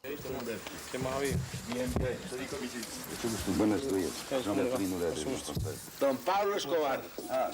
¿Qué más ha habido? Buenos días. Don Pablo Escobar.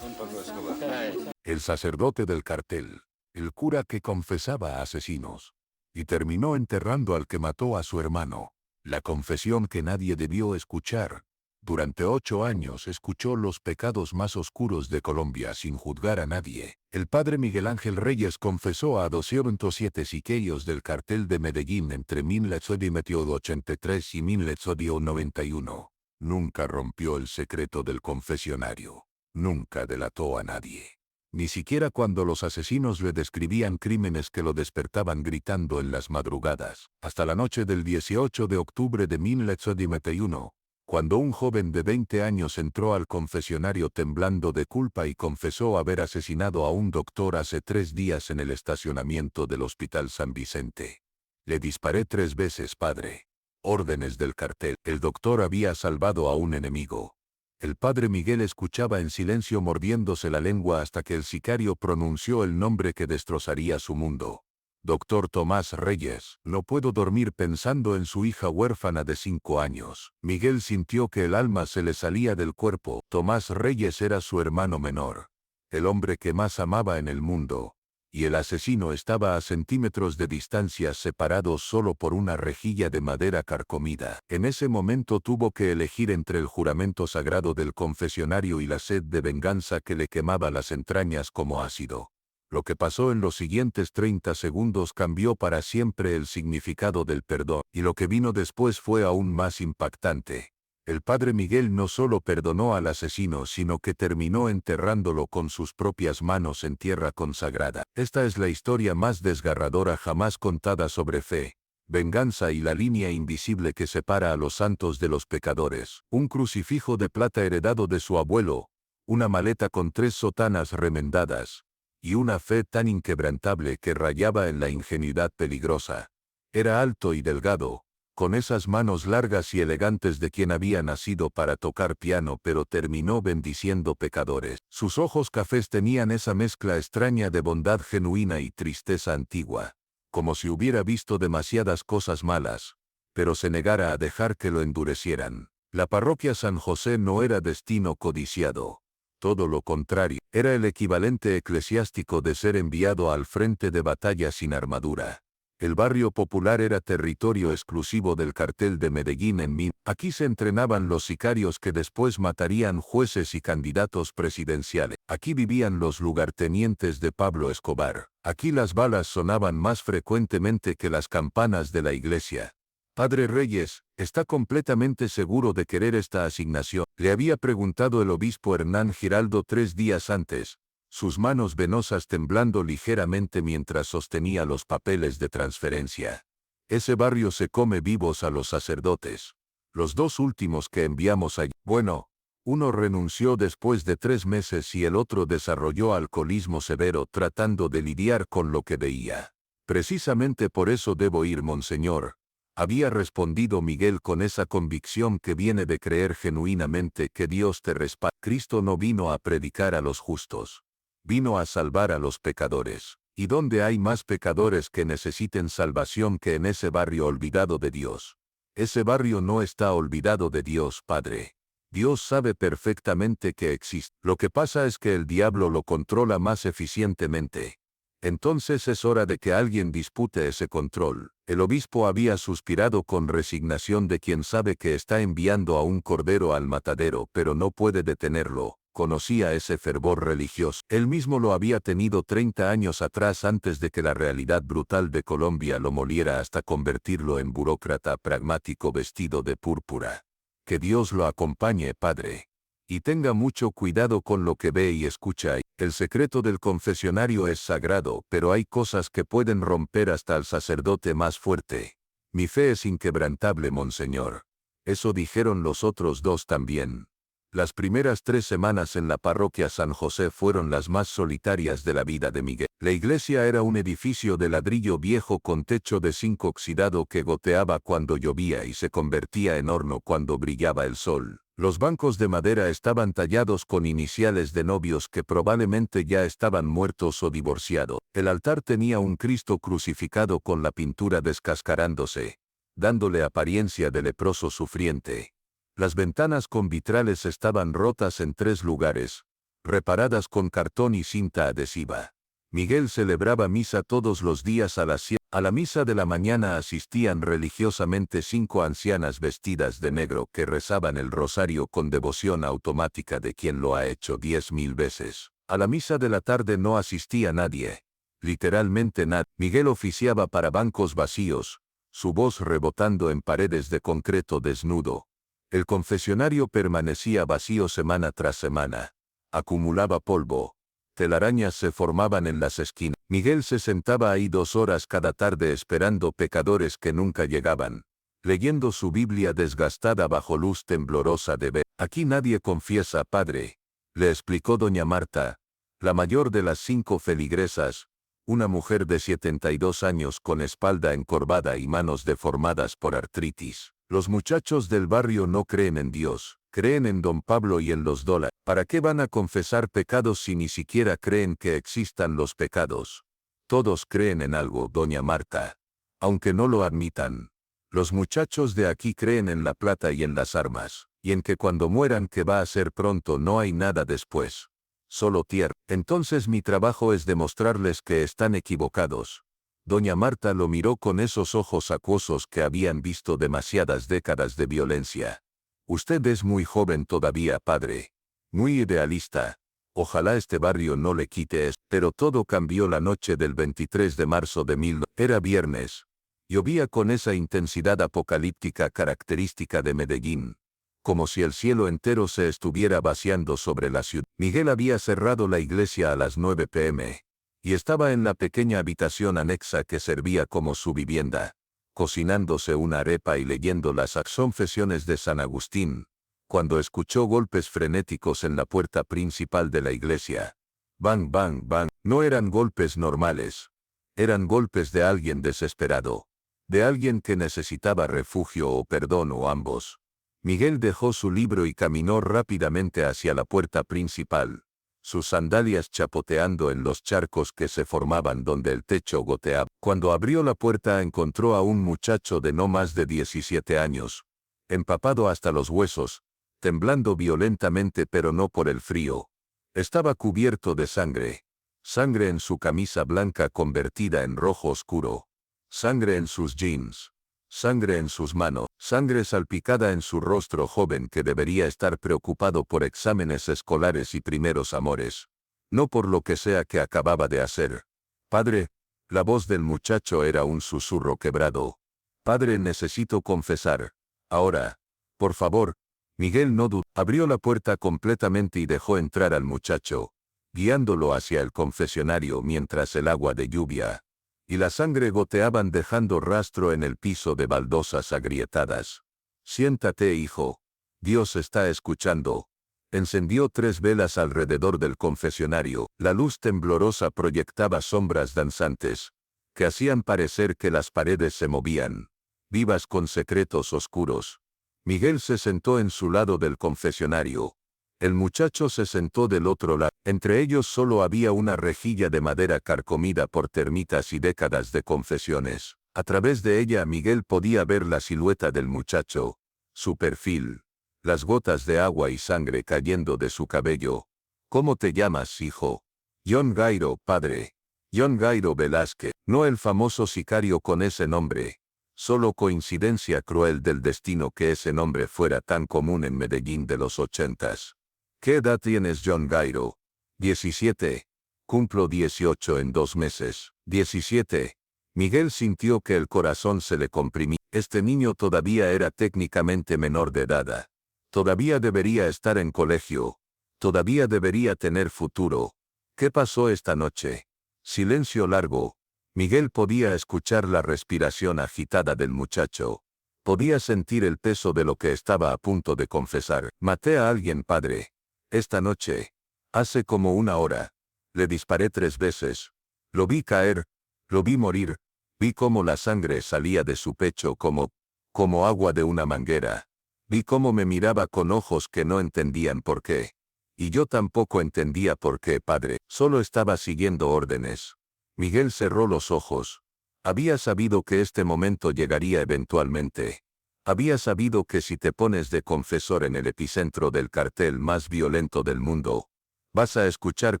Don Pablo Escobar. El sacerdote del cartel, el cura que confesaba a asesinos, y terminó enterrando al que mató a su hermano. La confesión que nadie debió escuchar. Durante 8 años escuchó los pecados más oscuros de Colombia sin juzgar a nadie. El padre Miguel Ángel Reyes confesó a 207 siqueiros del cartel de Medellín entre 1983 y 1991. Nunca rompió el secreto del confesionario. Nunca delató a nadie. Ni siquiera cuando los asesinos le describían crímenes que lo despertaban gritando en las madrugadas. Hasta la noche del 18 de octubre de 1991. Cuando un joven de 20 años entró al confesionario temblando de culpa y confesó haber asesinado a un doctor hace 3 días en el estacionamiento del Hospital San Vicente. Le disparé 3 veces, padre. Órdenes del cartel. El doctor había salvado a un enemigo. El padre Miguel escuchaba en silencio mordiéndose la lengua hasta que el sicario pronunció el nombre que destrozaría su mundo. Doctor Tomás Reyes. No puedo dormir pensando en su hija huérfana de 5 años. Miguel sintió que el alma se le salía del cuerpo. Tomás Reyes era su hermano menor. El hombre que más amaba en el mundo. Y el asesino estaba a centímetros de distancia separados solo por una rejilla de madera carcomida. En ese momento tuvo que elegir entre el juramento sagrado del confesionario y la sed de venganza que le quemaba las entrañas como ácido. Lo que pasó en los siguientes 30 segundos cambió para siempre el significado del perdón, y lo que vino después fue aún más impactante. El padre Miguel no solo perdonó al asesino, sino que terminó enterrándolo con sus propias manos en tierra consagrada. Esta es la historia más desgarradora jamás contada sobre fe, venganza y la línea invisible que separa a los santos de los pecadores. Un crucifijo de plata heredado de su abuelo, una maleta con 3 sotanas remendadas, y una fe tan inquebrantable que rayaba en la ingenuidad peligrosa. Era alto y delgado, con esas manos largas y elegantes de quien había nacido para tocar piano, pero terminó bendiciendo pecadores. Sus ojos cafés tenían esa mezcla extraña de bondad genuina y tristeza antigua, como si hubiera visto demasiadas cosas malas, pero se negara a dejar que lo endurecieran. La parroquia San José no era destino codiciado. Todo lo contrario, era el equivalente eclesiástico de ser enviado al frente de batalla sin armadura. El barrio popular era territorio exclusivo del cartel de Medellín en Min. Aquí se entrenaban los sicarios que después matarían jueces y candidatos presidenciales. Aquí vivían los lugartenientes de Pablo Escobar. Aquí las balas sonaban más frecuentemente que las campanas de la iglesia. Padre Reyes, ¿está completamente seguro de querer esta asignación?, le había preguntado el obispo Hernán Giraldo 3 días antes, sus manos venosas temblando ligeramente mientras sostenía los papeles de transferencia. Ese barrio se come vivos a los sacerdotes. Los 2 últimos que enviamos allí, bueno, uno renunció después de 3 meses y el otro desarrolló alcoholismo severo tratando de lidiar con lo que veía. Precisamente por eso debo ir, monseñor, había respondido Miguel con esa convicción que viene de creer genuinamente que Dios te respalda. Cristo no vino a predicar a los justos. Vino a salvar a los pecadores. ¿Y dónde hay más pecadores que necesiten salvación que en ese barrio olvidado de Dios? Ese barrio no está olvidado de Dios, Padre. Dios sabe perfectamente que existe. Lo que pasa es que el diablo lo controla más eficientemente. Entonces es hora de que alguien dispute ese control. El obispo había suspirado con resignación de quien sabe que está enviando a un cordero al matadero pero no puede detenerlo. Conocía ese fervor religioso. Él mismo lo había tenido 30 años atrás antes de que la realidad brutal de Colombia lo moliera hasta convertirlo en burócrata pragmático vestido de púrpura. Que Dios lo acompañe, padre. Y tenga mucho cuidado con lo que ve y escucha. El secreto del confesionario es sagrado, pero hay cosas que pueden romper hasta al sacerdote más fuerte. Mi fe es inquebrantable, monseñor. Eso dijeron los otros 2 también. Las primeras 3 semanas en la parroquia San José fueron las más solitarias de la vida de Miguel. La iglesia era un edificio de ladrillo viejo con techo de zinc oxidado que goteaba cuando llovía y se convertía en horno cuando brillaba el sol. Los bancos de madera estaban tallados con iniciales de novios que probablemente ya estaban muertos o divorciados. El altar tenía un Cristo crucificado con la pintura descascarándose. dándole apariencia de leproso sufriente. Las ventanas con vitrales estaban rotas en 3 lugares, reparadas con cartón y cinta adhesiva. Miguel celebraba misa todos los días a las 7. A la misa de la mañana asistían religiosamente 5 ancianas vestidas de negro que rezaban el rosario con devoción automática de quien lo ha hecho 10.000 veces. A la misa de la tarde no asistía nadie. Literalmente nadie. Miguel oficiaba para bancos vacíos, su voz rebotando en paredes de concreto desnudo. El confesionario permanecía vacío semana tras semana. Acumulaba polvo. Telarañas se formaban en las esquinas. Miguel se sentaba ahí 2 horas cada tarde esperando pecadores que nunca llegaban, leyendo su Biblia desgastada bajo luz temblorosa de ver. Aquí nadie confiesa, padre, le explicó doña Marta, la mayor de las 5 feligresas, una mujer de 72 años con espalda encorvada y manos deformadas por artritis. Los muchachos del barrio no creen en Dios, creen en don Pablo y en los dólares. ¿Para qué van a confesar pecados si ni siquiera creen que existan los pecados? Todos creen en algo, doña Marta, aunque no lo admitan. Los muchachos de aquí creen en la plata y en las armas, y en que cuando mueran, que va a ser pronto, no hay nada después. Solo tierra. Entonces mi trabajo es demostrarles que están equivocados. Doña Marta lo miró con esos ojos acuosos que habían visto demasiadas décadas de violencia. Usted es muy joven todavía, padre. Muy idealista. Ojalá este barrio no le quite eso. Pero todo cambió la noche del 23 de marzo de 1000. Era viernes. Llovía con esa intensidad apocalíptica característica de Medellín. Como si el cielo entero se estuviera vaciando sobre la ciudad. Miguel había cerrado la iglesia a las 9 p.m. y estaba en la pequeña habitación anexa que servía como su vivienda, cocinándose una arepa y leyendo las confesiones de San Agustín, cuando escuchó golpes frenéticos en la puerta principal de la iglesia. Bang, bang, bang. No eran golpes normales. Eran golpes de alguien desesperado. De alguien que necesitaba refugio o perdón o ambos. Miguel dejó su libro y caminó rápidamente hacia la puerta principal, sus sandalias chapoteando en los charcos que se formaban donde el techo goteaba. Cuando abrió la puerta encontró a un muchacho de no más de 17 años, empapado hasta los huesos, temblando violentamente pero no por el frío. Estaba cubierto de sangre. Sangre en su camisa blanca convertida en rojo oscuro. Sangre en sus jeans. Sangre en sus manos. Sangre salpicada en su rostro joven que debería estar preocupado por exámenes escolares y primeros amores. No por lo que sea que acababa de hacer. Padre, la voz del muchacho era un susurro quebrado. Padre, necesito confesar. Ahora. Por favor. Miguel no dudó. Abrió la puerta completamente y dejó entrar al muchacho, guiándolo hacia el confesionario mientras el agua de lluvia y la sangre goteaban dejando rastro en el piso de baldosas agrietadas. Siéntate, hijo. Dios está escuchando. Encendió 3 velas alrededor del confesionario. La luz temblorosa proyectaba sombras danzantes, que hacían parecer que las paredes se movían, vivas con secretos oscuros. Miguel se sentó en su lado del confesionario. El muchacho se sentó del otro lado. Entre ellos solo había una rejilla de madera carcomida por termitas y décadas de confesiones. A través de ella Miguel podía ver la silueta del muchacho, su perfil, las gotas de agua y sangre cayendo de su cabello. ¿Cómo te llamas, hijo? John Gairo, padre. John Gairo Velázquez, no el famoso sicario con ese nombre. Solo coincidencia cruel del destino que ese nombre fuera tan común en Medellín de los 80s. ¿Qué edad tienes, John Gairo? 17. Cumplo 18 en 2 meses. 17. Miguel sintió que el corazón se le comprimía. Este niño todavía era técnicamente menor de edad. Todavía debería estar en colegio. Todavía debería tener futuro. ¿Qué pasó esta noche? Silencio largo. Miguel podía escuchar la respiración agitada del muchacho. Podía sentir el peso de lo que estaba a punto de confesar. Maté a alguien, padre. Esta noche. Hace como 1 hora. Le disparé 3 veces. Lo vi caer. Lo vi morir. Vi cómo la sangre salía de su pecho como agua de una manguera. Vi cómo me miraba con ojos que no entendían por qué. Y yo tampoco entendía por qué, padre. Solo estaba siguiendo órdenes. Miguel cerró los ojos. Había sabido que este momento llegaría eventualmente. Había sabido que si te pones de confesor en el epicentro del cartel más violento del mundo, vas a escuchar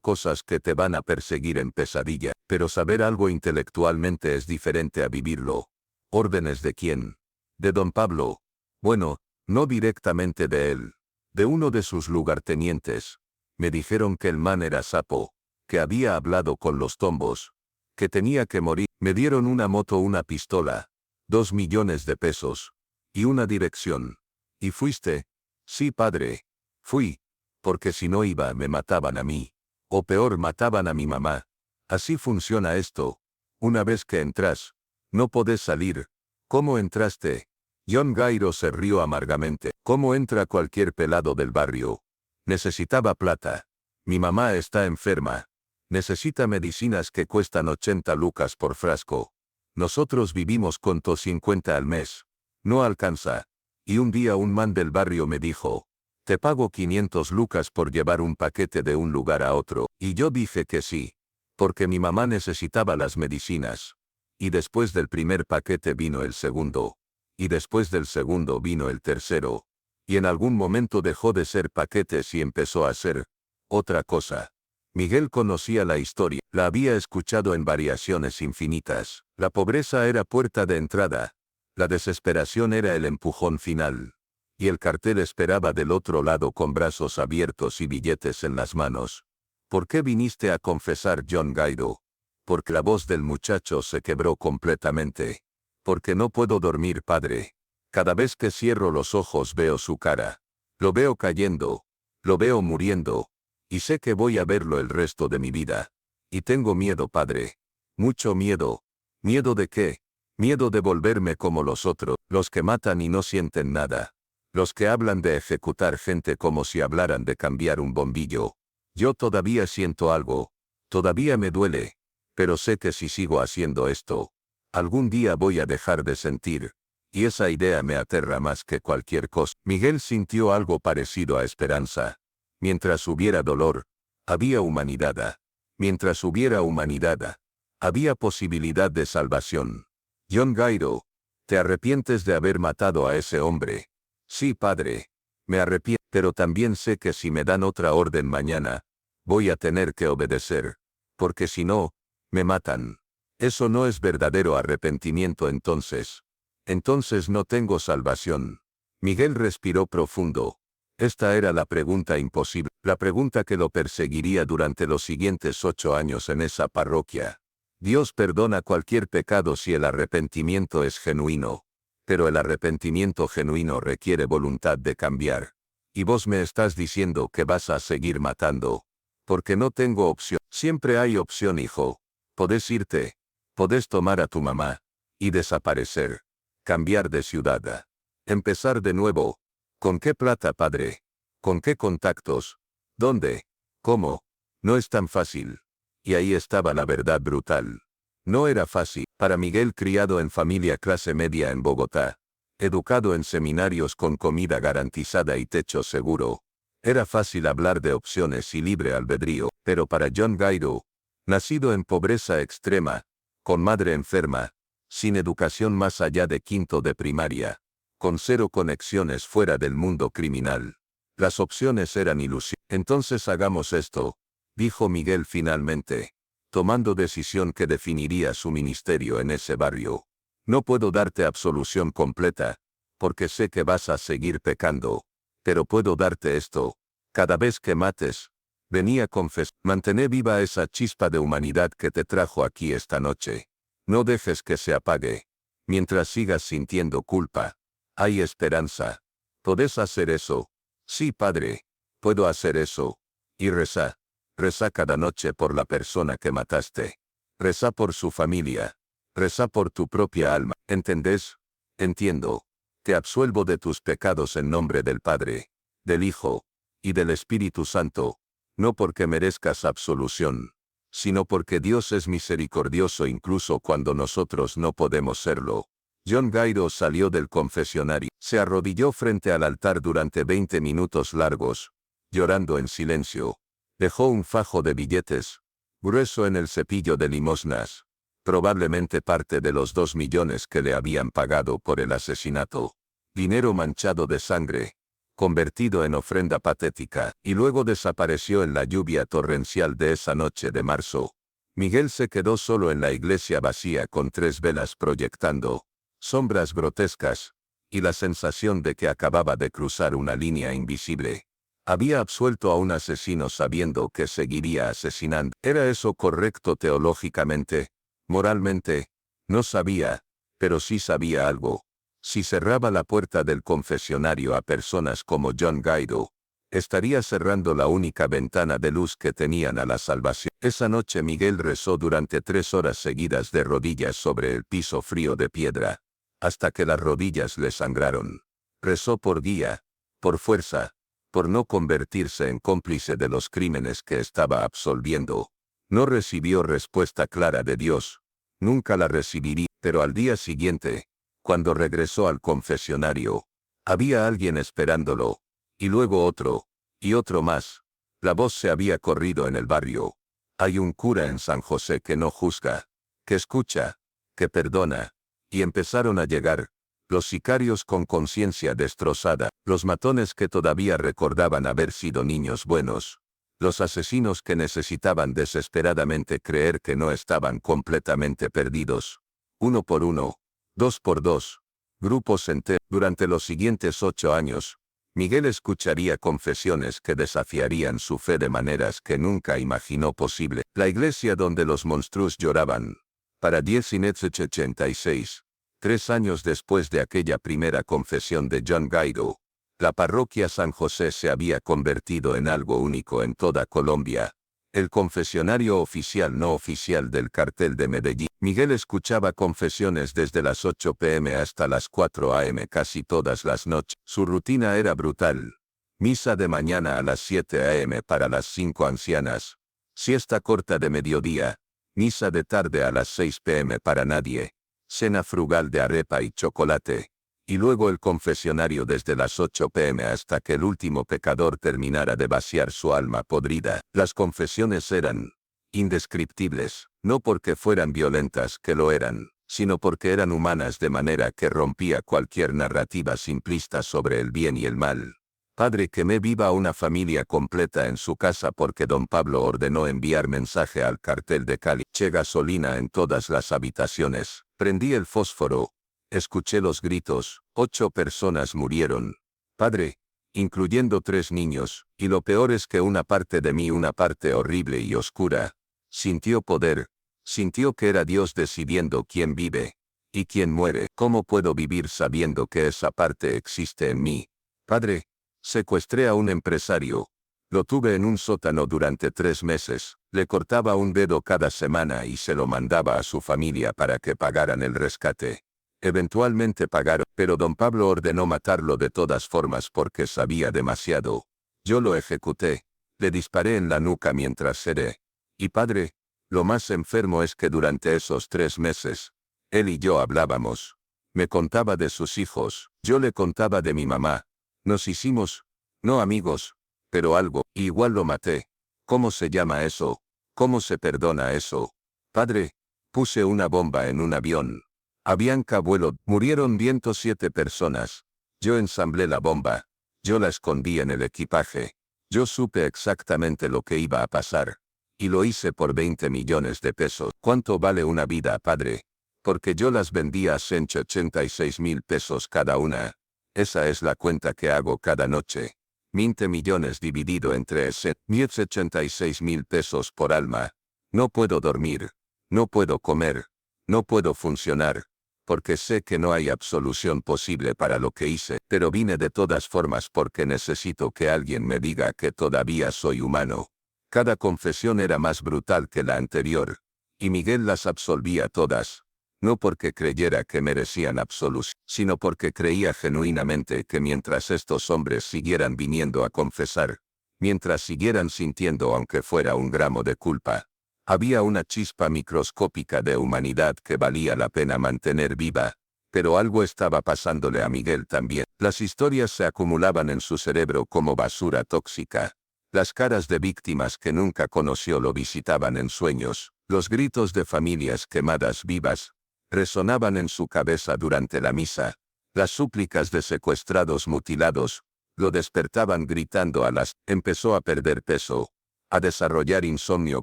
cosas que te van a perseguir en pesadilla, pero saber algo intelectualmente es diferente a vivirlo. ¿Órdenes de quién? De don Pablo. Bueno, no directamente de él. De uno de sus lugartenientes. Me dijeron que el man era sapo, que había hablado con los tombos, que tenía que morir. Me dieron una moto, una pistola, 2 millones de pesos, y una dirección. ¿Y fuiste? Sí, padre. Fui. Porque si no iba me mataban a mí. O peor, mataban a mi mamá. Así funciona esto. Una vez que entras, no podés salir. ¿Cómo entraste? John Gairo se rió amargamente. ¿Cómo entra cualquier pelado del barrio? Necesitaba plata. Mi mamá está enferma. Necesita medicinas que cuestan 80 lucas por frasco. Nosotros vivimos con 50 al mes. No alcanza. Y un día un man del barrio me dijo, te pago 500 lucas por llevar un paquete de un lugar a otro. Y yo dije que sí. Porque mi mamá necesitaba las medicinas. Y después del primer paquete vino el segundo. Y después del segundo vino el tercero. Y en algún momento dejó de ser paquetes y empezó a ser otra cosa. Miguel conocía la historia, la había escuchado en variaciones infinitas. La pobreza era puerta de entrada. La desesperación era el empujón final. Y el cartel esperaba del otro lado con brazos abiertos y billetes en las manos. ¿Por qué viniste a confesar, John Gairo? Porque la voz del muchacho se quebró completamente. Porque no puedo dormir, padre. Cada vez que cierro los ojos veo su cara. Lo veo cayendo. Lo veo muriendo. Y sé que voy a verlo el resto de mi vida. Y tengo miedo, padre. Mucho miedo. ¿Miedo de qué? Miedo de volverme como los otros, los que matan y no sienten nada. Los que hablan de ejecutar gente como si hablaran de cambiar un bombillo. Yo todavía siento algo. Todavía me duele. Pero sé que si sigo haciendo esto, algún día voy a dejar de sentir. Y esa idea me aterra más que cualquier cosa. Miguel sintió algo parecido a esperanza. Mientras hubiera dolor, había humanidad. Mientras hubiera humanidad, había posibilidad de salvación. John Gairo, ¿te arrepientes de haber matado a ese hombre? Sí, padre. Me arrepiento, pero también sé que si me dan otra orden mañana, voy a tener que obedecer. Porque si no, me matan. Eso no es verdadero arrepentimiento entonces. Entonces no tengo salvación. Miguel respiró profundo. Esta era la pregunta imposible, la pregunta que lo perseguiría durante los siguientes 8 años en esa parroquia. Dios perdona cualquier pecado si el arrepentimiento es genuino. Pero el arrepentimiento genuino requiere voluntad de cambiar. Y vos me estás diciendo que vas a seguir matando. Porque no tengo opción. Siempre hay opción, hijo. Podés irte. Podés tomar a tu mamá. Y desaparecer. Cambiar de ciudad. Empezar de nuevo. ¿Con qué plata, padre? ¿Con qué contactos? ¿Dónde? ¿Cómo? No es tan fácil. Y ahí estaba la verdad brutal. No era fácil. Para Miguel, criado en familia clase media en Bogotá, educado en seminarios con comida garantizada y techo seguro, era fácil hablar de opciones y libre albedrío. Pero para John Gairo, nacido en pobreza extrema, con madre enferma, sin educación más allá de quinto de primaria, con 0 conexiones fuera del mundo criminal, las opciones eran ilusión. Entonces hagamos esto, dijo Miguel finalmente, tomando decisión que definiría su ministerio en ese barrio. No puedo darte absolución completa, porque sé que vas a seguir pecando, pero puedo darte esto. Cada vez que mates, vení a confesar. Mantén viva esa chispa de humanidad que te trajo aquí esta noche. No dejes que se apague. Mientras sigas sintiendo culpa, hay esperanza. ¿Podés hacer eso? Sí, padre. Puedo hacer eso. Y reza. Reza cada noche por la persona que mataste. Reza por su familia. Reza por tu propia alma. ¿Entendés? Entiendo. Te absuelvo de tus pecados en nombre del Padre, del Hijo y del Espíritu Santo. No porque merezcas absolución, sino porque Dios es misericordioso incluso cuando nosotros no podemos serlo. John Gairo salió del confesionario. Se arrodilló frente al altar durante 20 minutos largos, llorando en silencio. Dejó un fajo de billetes, grueso en el cepillo de limosnas. probablemente parte de los 2 millones que le habían pagado por el asesinato. Dinero manchado de sangre, convertido en ofrenda patética, y luego desapareció en la lluvia torrencial de esa noche de marzo. Miguel se quedó solo en la iglesia vacía con 3 velas proyectando sombras grotescas, y la sensación de que acababa de cruzar una línea invisible. Había absuelto a un asesino sabiendo que seguiría asesinando. ¿Era eso correcto teológicamente? Moralmente, no sabía, pero sí sabía algo. Si cerraba la puerta del confesionario a personas como John Guido, estaría cerrando la única ventana de luz que tenían a la salvación. Esa noche Miguel rezó durante 3 horas seguidas de rodillas sobre el piso frío de piedra, hasta que las rodillas le sangraron. Rezó por guía, por fuerza, por no convertirse en cómplice de los crímenes que estaba absolviendo. No recibió respuesta clara de Dios. Nunca la recibiría, pero al día siguiente, cuando regresó al confesionario, había alguien esperándolo, y luego otro, y otro más. La voz se había corrido en el barrio. Hay un cura en San José que no juzga, que escucha, que perdona. Y empezaron a llegar los sicarios con conciencia destrozada, los matones que todavía recordaban haber sido niños buenos, los asesinos que necesitaban desesperadamente creer que no estaban completamente perdidos. 1 por 1, 2 por 2, grupos enteros. Durante los siguientes 8 años, Miguel escucharía confesiones que desafiarían su fe de maneras que nunca imaginó posible. La iglesia donde los monstruos lloraban. Para 1986, 3 años después de aquella primera confesión de John Guido, la parroquia San José se había convertido en algo único en toda Colombia. El confesionario oficial no oficial del cartel de Medellín. Miguel escuchaba confesiones desde las 8 p.m. hasta las 4 a.m. casi todas las noches. Su rutina era brutal. Misa de mañana a las 7 a.m. para las 5 ancianas. Siesta corta de mediodía. Misa de tarde a las 6 p.m. para nadie. Cena frugal de arepa y chocolate. Y luego el confesionario desde las 8 p.m. hasta que el último pecador terminara de vaciar su alma podrida. Las confesiones eran indescriptibles, no porque fueran violentas, que lo eran, sino porque eran humanas de manera que rompía cualquier narrativa simplista sobre el bien y el mal. Padre, que me viva una familia completa en su casa porque don Pablo ordenó enviar mensaje al cartel de Cali. Eché gasolina en todas las habitaciones. Prendí el fósforo. Escuché los gritos. 8 personas murieron. Padre, incluyendo 3 niños, y lo peor es que una parte de mí, una parte horrible y oscura, sintió poder. Sintió que era Dios decidiendo quién vive y quién muere. ¿Cómo puedo vivir sabiendo que esa parte existe en mí? Padre, secuestré a un empresario. Lo tuve en un sótano durante 3 meses. Le cortaba un dedo cada semana y se lo mandaba a su familia para que pagaran el rescate. Eventualmente pagaron, pero don Pablo ordenó matarlo de todas formas porque sabía demasiado. Yo lo ejecuté. Le disparé en la nuca mientras seré. Y padre, lo más enfermo es que durante esos 3 meses, él y yo hablábamos. Me contaba de sus hijos, yo le contaba de mi mamá. Nos hicimos, no amigos, pero algo, y igual lo maté. ¿Cómo se llama eso? ¿Cómo se perdona eso? Padre, puse una bomba en un avión. Avianca vuelo, murieron 107 personas. Yo ensamblé la bomba. Yo la escondí en el equipaje. Yo supe exactamente lo que iba a pasar. Y lo hice por 20 millones de pesos. ¿Cuánto vale una vida, padre? Porque yo las vendía a 186,000 pesos cada una. Esa es la cuenta que hago cada noche. 20 millones dividido entre 186,000 pesos por alma. No puedo dormir. No puedo comer. No puedo funcionar. Porque sé que no hay absolución posible para lo que hice, pero vine de todas formas porque necesito que alguien me diga que todavía soy humano. Cada confesión era más brutal que la anterior, y Miguel las absolvía todas, no porque creyera que merecían absolución, sino porque creía genuinamente que mientras estos hombres siguieran viniendo a confesar, mientras siguieran sintiendo aunque fuera un gramo de culpa, había una chispa microscópica de humanidad que valía la pena mantener viva. Pero algo estaba pasándole a Miguel también. Las historias se acumulaban en su cerebro como basura tóxica. Las caras de víctimas que nunca conoció lo visitaban en sueños, Los gritos de familias quemadas vivas resonaban en su cabeza durante la misa. Las súplicas de secuestrados mutilados lo despertaban gritando Empezó a perder peso, a desarrollar insomnio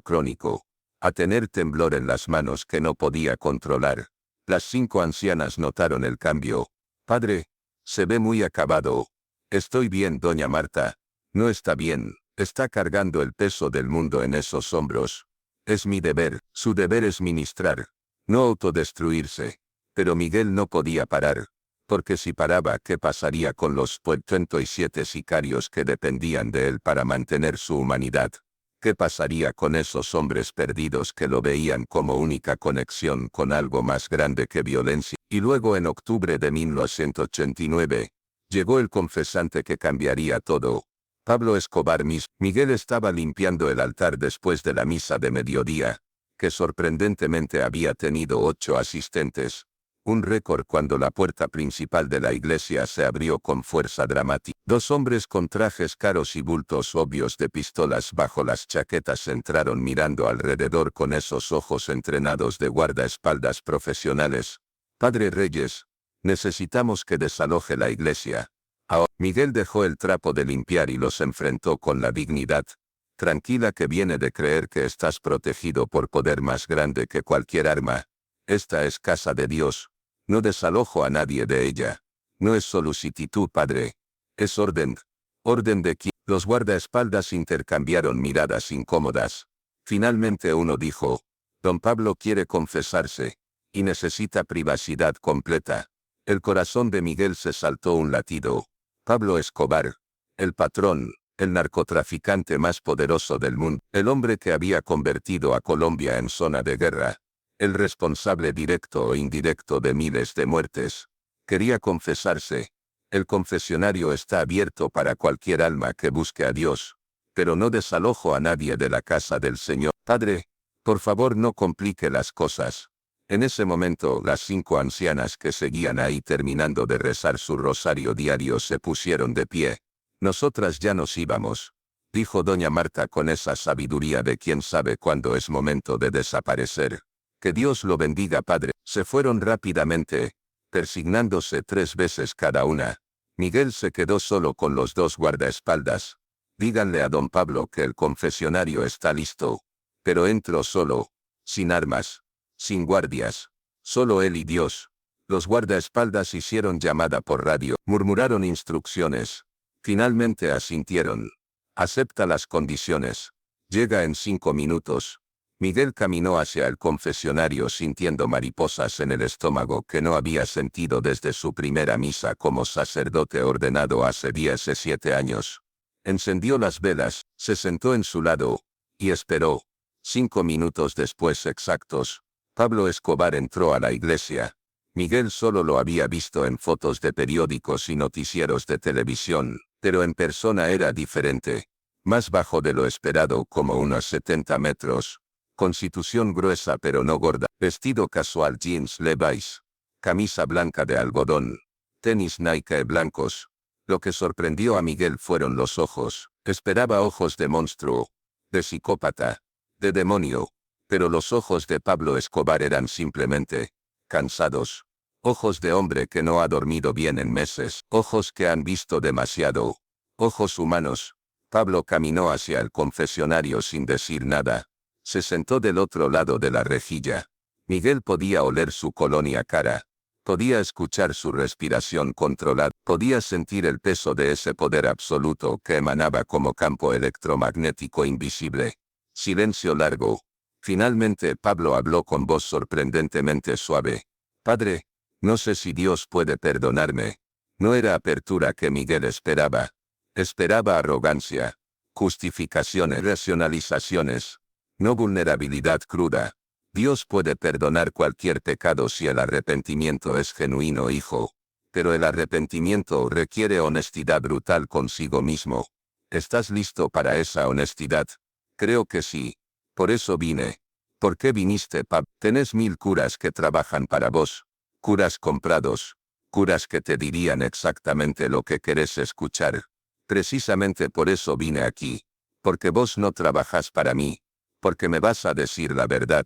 crónico, a tener temblor en las manos que no podía controlar. Las 5 ancianas notaron el cambio. Padre, se ve muy acabado. Estoy bien, doña Marta. No está bien. Está cargando el peso del mundo en esos hombros. Es mi deber. Su deber es ministrar, no autodestruirse. Pero Miguel no podía parar. Porque si paraba, ¿qué pasaría con los 37 sicarios que dependían de él para mantener su humanidad? ¿Qué pasaría con esos hombres perdidos que lo veían como única conexión con algo más grande que violencia? Y luego en octubre de 1989, llegó el confesante que cambiaría todo. Pablo Escobar. Miguel estaba limpiando el altar después de la misa de mediodía, que sorprendentemente había tenido 8 asistentes. Un récord cuando la puerta principal de la iglesia se abrió con fuerza dramática. 2 hombres con trajes caros y bultos obvios de pistolas bajo las chaquetas entraron mirando alrededor con esos ojos entrenados de guardaespaldas profesionales. Padre Reyes, necesitamos que desaloje la iglesia. Ahora, Miguel dejó el trapo de limpiar y los enfrentó con la dignidad tranquila que viene de creer que estás protegido por poder más grande que cualquier arma. Esta es casa de Dios. No desalojo a nadie de ella. No es solicitud, padre. Es orden. Orden de quién. Los guardaespaldas intercambiaron miradas incómodas. Finalmente uno dijo, don Pablo quiere confesarse, y necesita privacidad completa. El corazón de Miguel se saltó un latido. Pablo Escobar, el patrón, el narcotraficante más poderoso del mundo, el hombre que había convertido a Colombia en zona de guerra, el responsable directo o indirecto de miles de muertes, quería confesarse. El confesionario está abierto para cualquier alma que busque a Dios, pero no desalojo a nadie de la casa del Señor. Padre, por favor no complique las cosas. En ese momento las 5 ancianas que seguían ahí terminando de rezar su rosario diario se pusieron de pie. Nosotras ya nos íbamos, dijo doña Marta con esa sabiduría de quien sabe cuándo es momento de desaparecer. Que Dios lo bendiga, padre. Se fueron rápidamente, persignándose 3 veces cada una. Miguel se quedó solo con los 2 guardaespaldas. Díganle a don Pablo que el confesionario está listo. Pero entró solo, sin armas, sin guardias, solo él y Dios. Los guardaespaldas hicieron llamada por radio, murmuraron instrucciones. Finalmente asintieron. Acepta las condiciones. Llega en 5 minutos. Miguel caminó hacia el confesionario sintiendo mariposas en el estómago que no había sentido desde su primera misa como sacerdote ordenado hace 17 años. Encendió las velas, se sentó en su lado, y esperó. 5 minutos después exactos, Pablo Escobar entró a la iglesia. Miguel solo lo había visto en fotos de periódicos y noticieros de televisión, pero en persona era diferente. Más bajo de lo esperado, como unos 70 metros. Constitución gruesa pero no gorda. Vestido casual, jeans Levi's. Camisa blanca de algodón. Tenis Nike blancos. Lo que sorprendió a Miguel fueron los ojos. Esperaba ojos de monstruo, de psicópata, de demonio. Pero los ojos de Pablo Escobar eran simplemente cansados. Ojos de hombre que no ha dormido bien en meses. Ojos que han visto demasiado. Ojos humanos. Pablo caminó hacia el confesionario sin decir nada. Se sentó del otro lado de la rejilla. Miguel podía oler su colonia cara. Podía escuchar su respiración controlada. Podía sentir el peso de ese poder absoluto que emanaba como campo electromagnético invisible. Silencio largo. Finalmente Pablo habló con voz sorprendentemente suave. Padre, no sé si Dios puede perdonarme. No era apertura que Miguel esperaba. Esperaba arrogancia, justificaciones, racionalizaciones. No vulnerabilidad cruda. Dios puede perdonar cualquier pecado si el arrepentimiento es genuino, hijo. Pero el arrepentimiento requiere honestidad brutal consigo mismo. ¿Estás listo para esa honestidad? Creo que sí. Por eso vine. ¿Por qué viniste, Pab? Tenés 1000 curas que trabajan para vos. Curas comprados. Curas que te dirían exactamente lo que querés escuchar. Precisamente por eso vine aquí. Porque vos no trabajás para mí. Porque me vas a decir la verdad.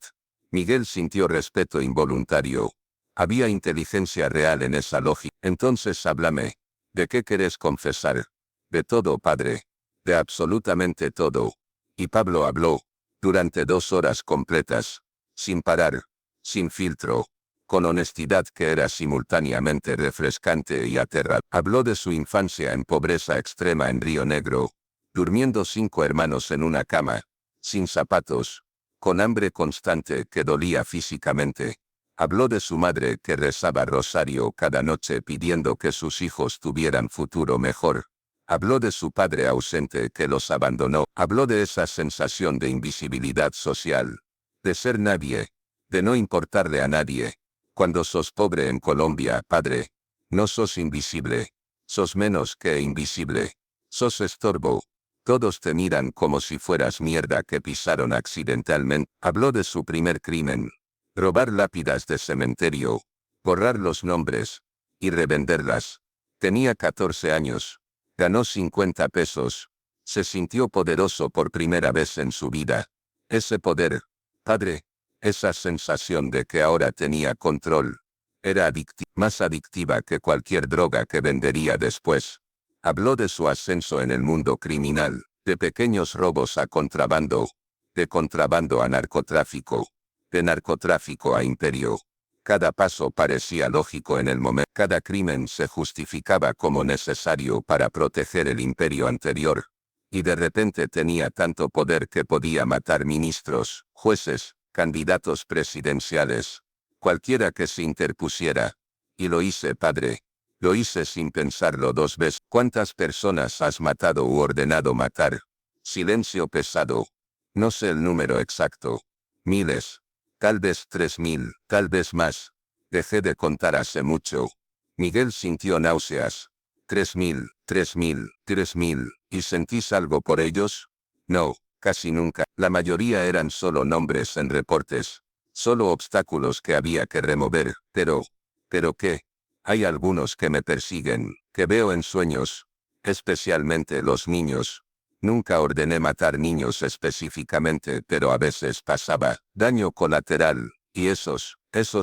Miguel sintió respeto involuntario. Había inteligencia real en esa lógica. Entonces háblame. ¿De qué querés confesar? De todo, padre. De absolutamente todo. Y Pablo habló. Durante 2 horas completas. Sin parar. Sin filtro. Con honestidad que era simultáneamente refrescante y aterradora. Habló de su infancia en pobreza extrema en Río Negro. Durmiendo 5 hermanos en una cama. Sin zapatos. Con hambre constante que dolía físicamente. Habló de su madre que rezaba rosario cada noche pidiendo que sus hijos tuvieran futuro mejor. Habló de su padre ausente que los abandonó. Habló de esa sensación de invisibilidad social. De ser nadie. De no importarle a nadie. Cuando sos pobre en Colombia, padre. No sos invisible. Sos menos que invisible. Sos estorbo. Todos te miran como si fueras mierda que pisaron accidentalmente. Habló de su primer crimen. Robar lápidas de cementerio. Borrar los nombres. Y revenderlas. Tenía 14 años. Ganó 50 pesos. Se sintió poderoso por primera vez en su vida. Ese poder, padre, esa sensación de que ahora tenía control, era más adictiva que cualquier droga que vendería después. Habló de su ascenso en el mundo criminal, de pequeños robos a contrabando, de contrabando a narcotráfico, de narcotráfico a imperio. Cada paso parecía lógico en el momento. Cada crimen se justificaba como necesario para proteger el imperio anterior. Y de repente tenía tanto poder que podía matar ministros, jueces, candidatos presidenciales. Cualquiera que se interpusiera. Y lo hice, padre. Lo hice sin pensarlo 2 veces. ¿Cuántas personas has matado u ordenado matar? Silencio pesado. No sé el número exacto. Miles. Tal vez 3000, tal vez más. Dejé de contar hace mucho. Miguel sintió náuseas. 3000, 3000, 3000. ¿Y sentís algo por ellos? No, casi nunca. La mayoría eran solo nombres en reportes. Solo obstáculos que había que remover. ¿Pero qué? Hay algunos que me persiguen, que veo en sueños. Especialmente los niños. Nunca ordené matar niños específicamente, pero a veces pasaba. Daño colateral. Y esos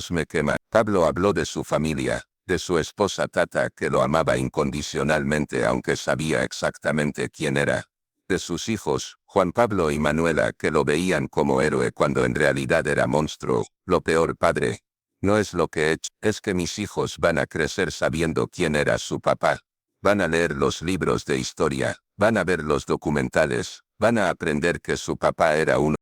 me queman. Pablo habló de su familia, de su esposa Tata que lo amaba incondicionalmente aunque sabía exactamente quién era. De sus hijos, Juan Pablo y Manuela que lo veían como héroe cuando en realidad era monstruo. Lo peor, padre. No es lo que he hecho, es que mis hijos van a crecer sabiendo quién era su papá. Van a leer los libros de historia, van a ver los documentales, van a aprender que su papá era uno.